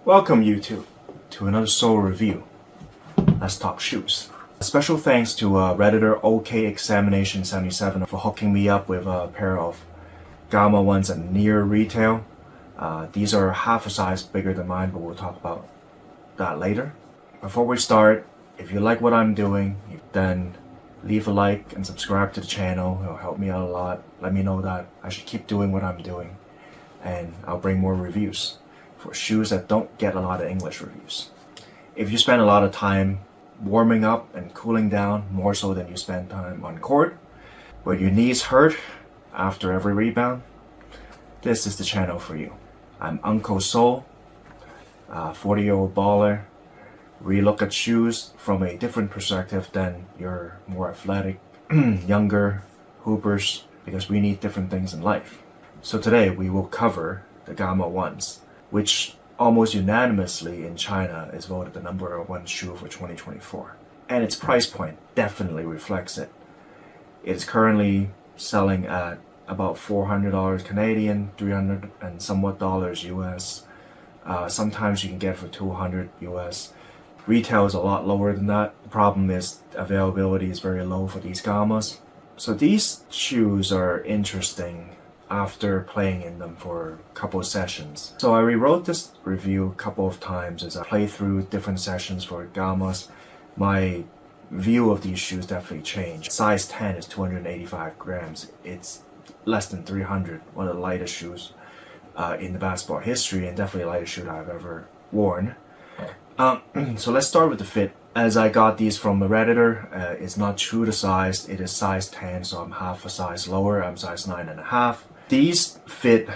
Welcome YouTube to another sole review. Let's talk shoes. Special thanks to Redditor OK Examination 77 for hooking me up with a pair of Gamma ones at near retail. These are half a size bigger than mine, but we'll talk about that later. Before we start, if you like what I'm doing, then leave a like and subscribe to the channel. It'll help me out a lot. Let me know that I should keep doing what I'm doing, and I'll bring more reviews for shoes that don't get a lot of English reviews. If you spend a lot of time warming up and cooling down, more so than you spend time on court, where your knees hurt after every rebound, this is the channel for you. I'm Uncle Soul, 40-year-old baller. We look at shoes from a different perspective than your more athletic, younger hoopers, because we need different things in life. So today we will cover the Gamma ones, which almost unanimously in China is voted the #1 shoe for 2024. And its price point definitely reflects it. It is currently selling at about $400 Canadian, 300 and somewhat dollars US. Sometimes you can get for 200 US. Retail is a lot lower than that. The problem is availability is very low for these Gammas. So these shoes are interesting after playing in them for a couple of sessions. So I rewrote this review a couple of times as I played through different sessions for Gammas. My view of these shoes definitely changed. Size 10 is 285 grams. It's less than 300, one of the lightest shoes in the basketball history, and definitely the lightest shoe I've ever worn. So let's start with the fit. As I got these from the Redditor, it's not true to size. It is size 10, so I'm half a size lower. I'm size 9.5. These fit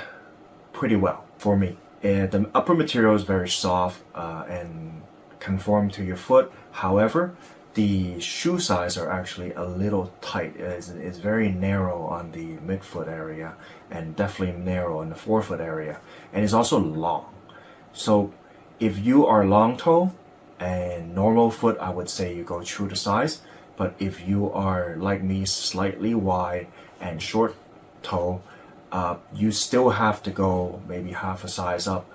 pretty well for me. The upper material is very soft and conform to your foot. However, the shoe size are actually a little tight. It's very narrow on the midfoot area and definitely narrow on the forefoot area. And it's also long. So if you are long toe and normal foot, I would say you go true to size. But if you are like me, slightly wide and short toe, you still have to go maybe half a size up.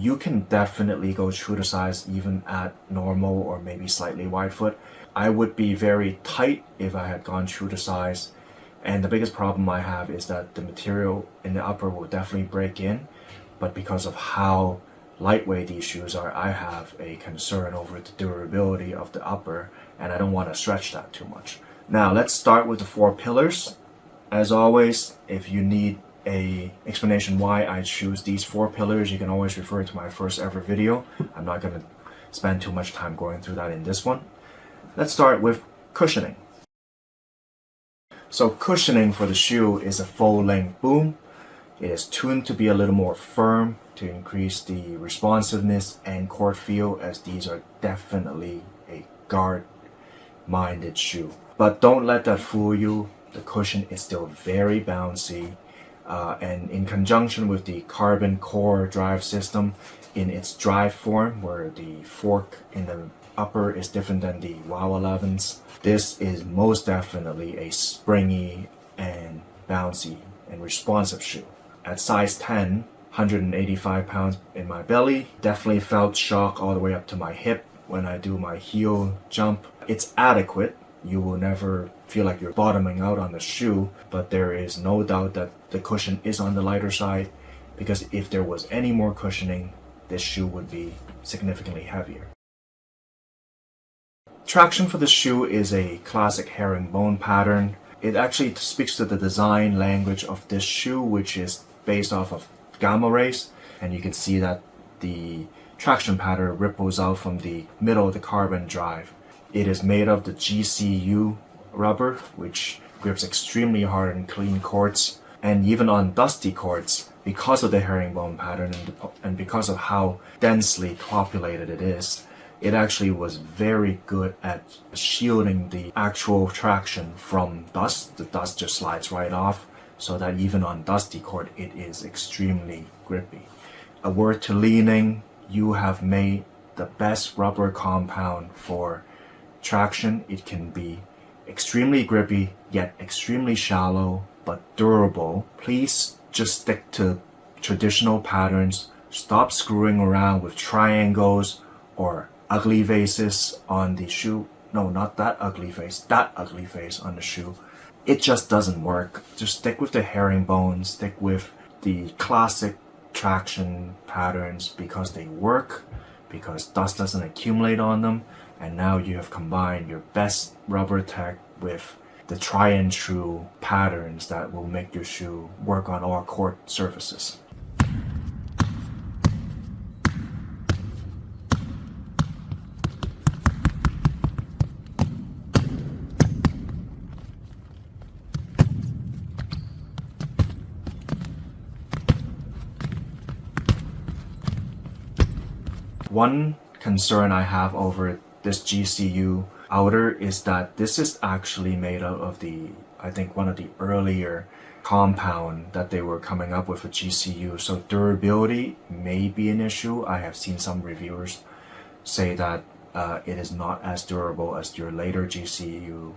You can definitely go true to size even at normal or maybe slightly wide foot. I would be very tight if I had gone true to size. And the biggest problem I have is that the material in the upper will definitely break in. But because of how lightweight these shoes are, I have a concern over the durability of the upper, and I don't want to stretch that too much. Now let's start with the 4 pillars. As always, if you need a explanation why I choose these 4 pillars, you can always refer to my first ever video. I'm not going to spend too much time going through that in this one. Let's start with cushioning. So cushioning for the shoe is a full-length boom. It is tuned to be a little more firm to increase the responsiveness and court feel, as these are definitely a guard-minded shoe. But don't let that fool you. The cushion is still very bouncy, and in conjunction with the carbon core drive system in its drive form, where the fork in the upper is different than the WOW 11s, this is most definitely a springy and bouncy and responsive shoe. At size 10, 185 pounds in my belly, definitely felt shock all the way up to my hip when I do my heel jump. It's adequate. You will never feel like you're bottoming out on the shoe, but there is no doubt that the cushion is on the lighter side, because if there was any more cushioning, this shoe would be significantly heavier. Traction for the shoe is a classic herringbone pattern. It actually speaks to the design language of this shoe, which is based off of gamma rays, and you can see that the traction pattern ripples out from the middle of the carbon drive. It is made of the GCU rubber, which grips extremely hard in clean courts, and even on dusty courts, because of the herringbone pattern and because of how densely copulated it is, it actually was very good at shielding the actual traction from dust. The dust just slides right off, so that even on dusty court, it is extremely grippy. A word to Ning, you have made the best rubber compound for traction. It can be extremely grippy, yet extremely shallow, but durable. Please just stick to traditional patterns Stop screwing around with triangles or ugly faces on the shoe. No, not that ugly face, that ugly face on the shoe. It just doesn't work. Just stick with the herringbone, stick with the classic traction patterns because they work, because dust doesn't accumulate on them, and now you have combined your best rubber tech with the tried and true patterns that will make your shoe work on all court surfaces. One concern I have over this GCU outer is that this is actually made out of I think one of the earlier compound that they were coming up with a GCU. So durability may be an issue. I have seen some reviewers say that it is not as durable as your later GCU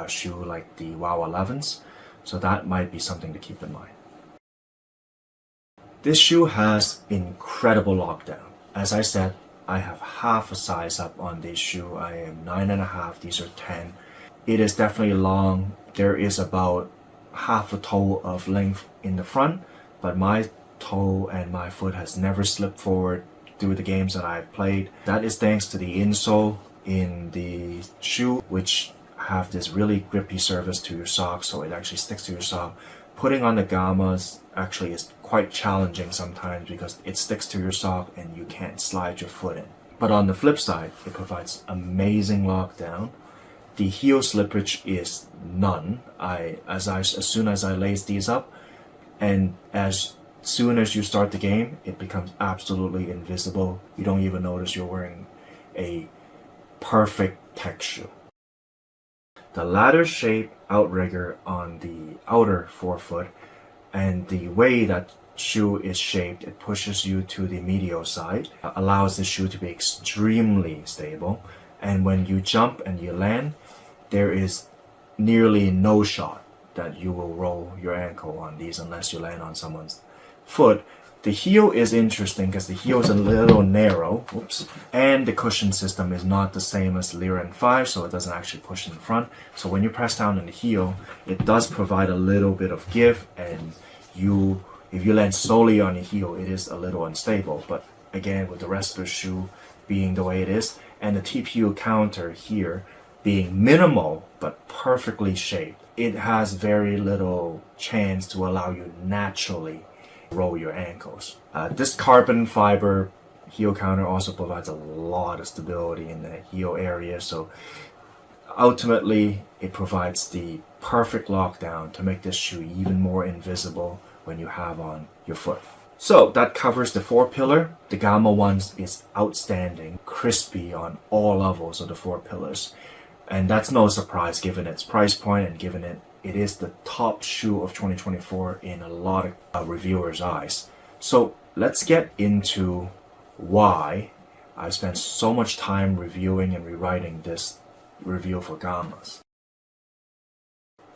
shoe like the WOW 11s. So that might be something to keep in mind. This shoe has incredible lockdown. As I said, I have half a size up on this shoe. I am 9.5, these are 10. It is definitely long. There is about half a toe of length in the front, but my toe and my foot has never slipped forward through the games that I've played. That is thanks to the insole in the shoe, which have this really grippy surface to your sock, so it actually sticks to your sock. Putting on the Gammas actually is quite challenging sometimes because it sticks to your sock and you can't slide your foot in. But on the flip side, it provides amazing lockdown. The heel slippage is none. As soon as I lace these up, and as soon as you start the game, it becomes absolutely invisible. You don't even notice you're wearing a perfect tech shoe. The ladder shape outrigger on the outer forefoot and the way that shoe is shaped, it pushes you to the medial side, allows the shoe to be extremely stable, and when you jump and you land, there is nearly no shot that you will roll your ankle on these unless you land on someone's foot. The heel is interesting because the heel is a little narrow, and the cushion system is not the same as Liren 5, so it doesn't actually push in the front. So when you press down on the heel, it does provide a little bit of give, and if you land solely on the heel, it is a little unstable. But again, with the rest of the shoe being the way it is, and the TPU counter here being minimal but perfectly shaped, it has very little chance to allow you naturally roll your ankles. This carbon fiber heel counter also provides a lot of stability in the heel area, so ultimately it provides the perfect lockdown to make this shoe even more invisible when you have on your foot. So that covers the 4-pillar. The Gamma ones is outstanding, crispy on all levels of the 4 pillars, and that's no surprise given its price point and given it is the top shoe of 2024 in a lot of reviewers' eyes. So let's get into why I've spent so much time reviewing and rewriting this review for Gammas.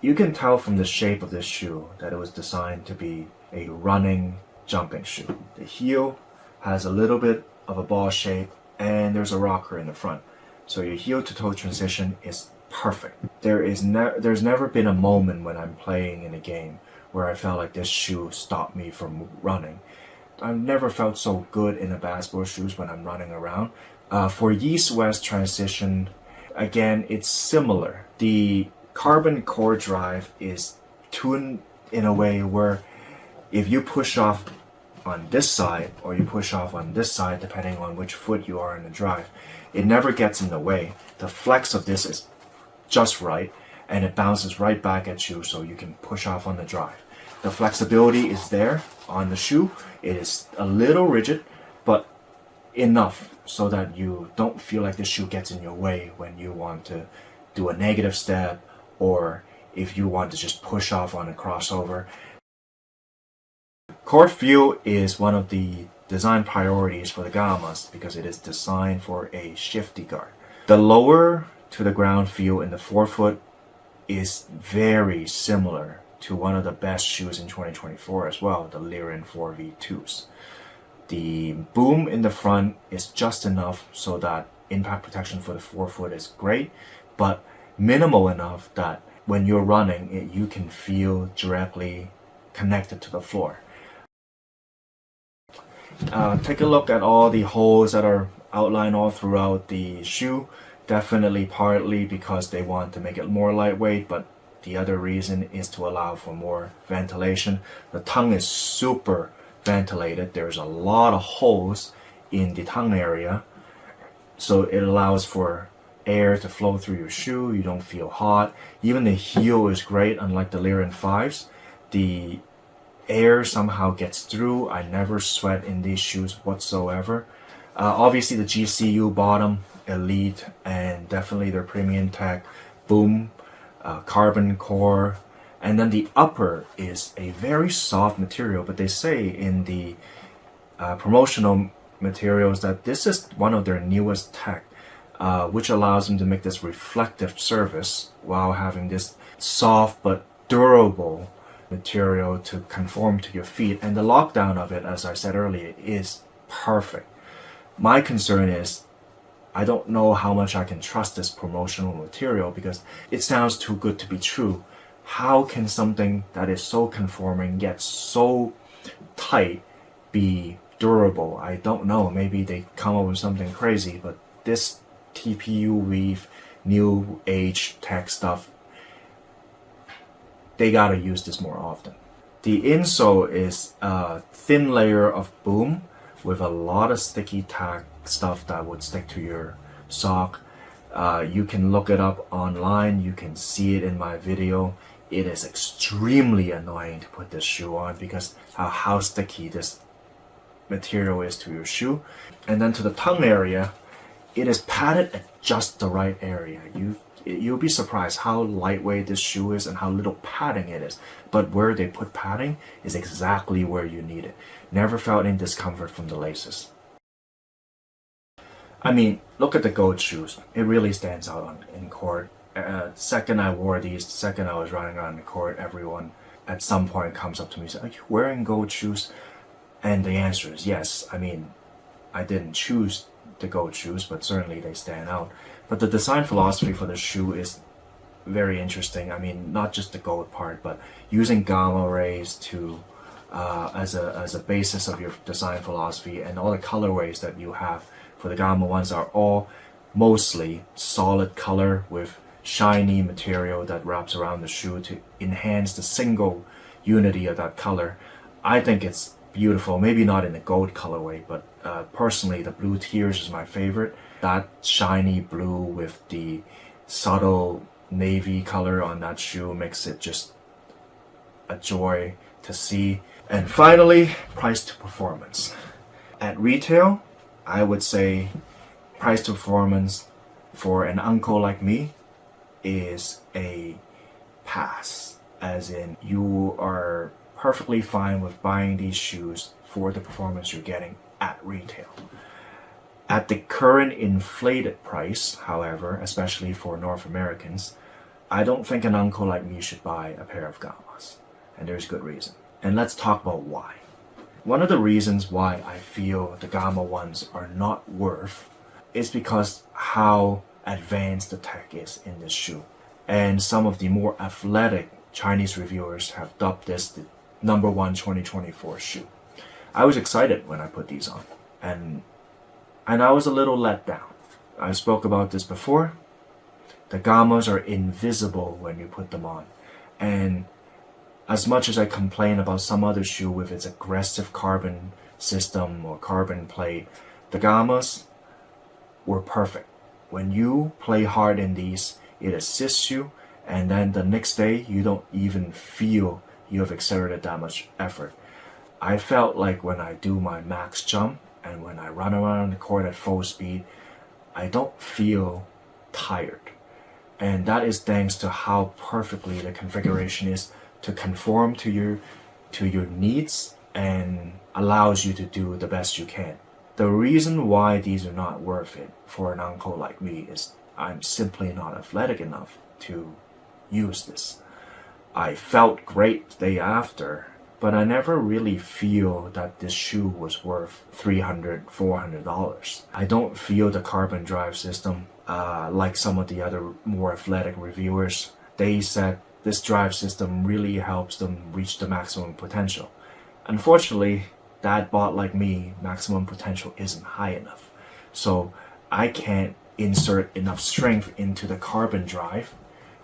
You can tell from the shape of this shoe that it was designed to be a running, jumping shoe. The heel has a little bit of a ball shape and there's a rocker in the front. So your heel to toe transition is perfect. There's never been a moment when I'm playing in a game where I felt like this shoe stopped me from running. I've never felt so good in a basketball shoes when I'm running around. For east-west transition, again, it's similar. The carbon core drive is tuned in a way where if you push off on this side or you push off on this side, depending on which foot you are in the drive, it never gets in the way. The flex of this is just right, and it bounces right back at you so you can push off on the drive. The flexibility is there on the shoe. It is a little rigid, but enough so that you don't feel like the shoe gets in your way when you want to do a negative step or if you want to just push off on a crossover. Court feel is one of the design priorities for the Gammas because it is designed for a shifty guard. The lower to the ground feel in the forefoot is very similar to one of the best shoes in 2024 as well, the Liren 4 V2s. The boom in the front is just enough so that impact protection for the forefoot is great, but minimal enough that when you're running, you can feel directly connected to the floor. Take a look at all the holes that are outlined all throughout the shoe. Definitely partly because they want to make it more lightweight, but the other reason is to allow for more ventilation. The tongue is super ventilated. There's a lot of holes in the tongue area, so it allows for air to flow through your shoe. You don't feel hot. Even the heel is great, unlike the Lyrin 5s. The air somehow gets through. I never sweat in these shoes whatsoever. Obviously the GCU bottom, elite, and definitely their premium tech, boom, carbon core, and then the upper is a very soft material, but they say in the promotional materials that this is one of their newest tech, which allows them to make this reflective surface while having this soft but durable material to conform to your feet. And the lockdown of it, as I said earlier, is perfect. My concern is I don't know how much I can trust this promotional material because it sounds too good to be true. How can something that is so conforming yet so tight be durable? I don't know. Maybe they come up with something crazy, but this TPU weave, new age tech stuff, they gotta use this more often. The insole is a thin layer of boom with a lot of sticky tack stuff that would stick to your sock. You can look it up online. You can see it in my video. It is extremely annoying to put this shoe on because how sticky this material is to your shoe. And then to the tongue area, it is padded at just the right area. You'll be surprised how lightweight this shoe is and how little padding it is. But where they put padding is exactly where you need it. Never felt any discomfort from the laces. I mean, look at the goat shoes. It really stands out in court. Second I wore these, second I was running around the court, everyone at some point comes up to me and says, "Are you wearing goat shoes?" And the answer is yes. I mean, I didn't choose the goat shoes, but certainly they stand out. But the design philosophy for the shoe is very interesting. I mean, not just the gold part, but using gamma rays to as a basis of your design philosophy, and all the colorways that you have for the gamma ones are all mostly solid color with shiny material that wraps around the shoe to enhance the single unity of that color. I think it's beautiful. Maybe not in the gold colorway, but personally the blue tears is my favorite. That shiny blue with the subtle navy color on that shoe makes it just a joy to see. And finally, price to performance. At retail, I would say price to performance for an uncle like me is a pass, as in you are perfectly fine with buying these shoes for the performance you're getting at retail. At the current inflated price, however, especially for North Americans, I don't think an uncle like me should buy a pair of Gammas, and there's good reason. And let's talk about why. One of the reasons why I feel the Gamma ones are not worth is because how advanced the tech is in this shoe. And some of the more athletic Chinese reviewers have dubbed this the #1 2024 shoe. I was excited when I put these on, and I was a little let down. I spoke about this before. The Gammas are invisible when you put them on, and as much as I complain about some other shoe with its aggressive carbon system or carbon plate, the Gammas were perfect. When you play hard in these, it assists you, and then the next day you don't even feel you have exerted that much effort. I felt like when I do my max jump and when I run around the court at full speed, I don't feel tired. And that is thanks to how perfectly the configuration is to conform to your needs and allows you to do the best you can. The reason why these are not worth it for an uncle like me is I'm simply not athletic enough to use this. I felt great the day after, but I never really feel that this shoe was worth $300, $400. I don't feel the carbon drive system like some of the other more athletic reviewers. They said this drive system really helps them reach the maximum potential. Unfortunately, that bot like me, maximum potential isn't high enough. So I can't insert enough strength into the carbon drive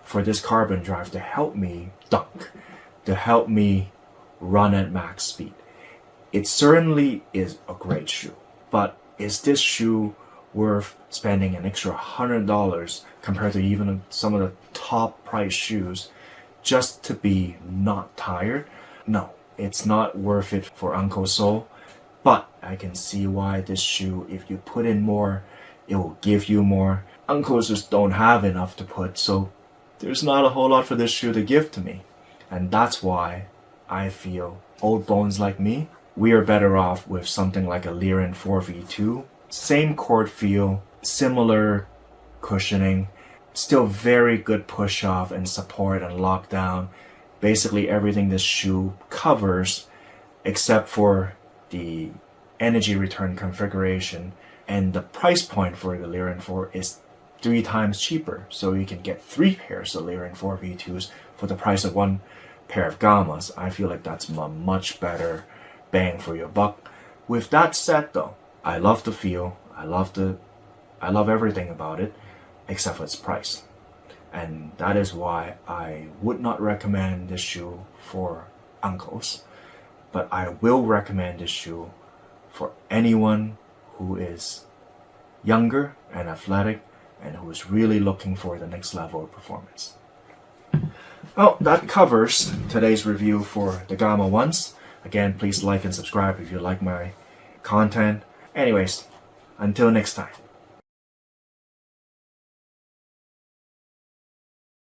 for this carbon drive to help me dunk, to help me run at max speed. It certainly is a great shoe, but is this shoe worth spending an extra $100 compared to even some of the top price shoes just to be not tired? No, it's not worth it for Uncle Soul, but I can see why this shoe, if you put in more, it will give you more. Uncles just don't have enough to put, so there's not a whole lot for this shoe to give to me. And that's why I feel old bones like me, we are better off with something like a Liren 4v2. Same court feel, similar cushioning, still very good push off and support and lockdown. Basically everything this shoe covers except for the energy return configuration, and the price point for the Liren 4 is 3 times cheaper, so you can get 3 pairs of Liren 4 V2s for the price of 1 pair of Gammas. I feel like that's a much better bang for your buck. With that said though, I love the feel, I love everything about it except for its price. And that is why I would not recommend this shoe for uncles, but I will recommend this shoe for anyone who is younger and athletic and who is really looking for the next level of performance. Well, that covers today's review for the Gamma ones. Again, please like and subscribe if you like my content. Anyways, until next time.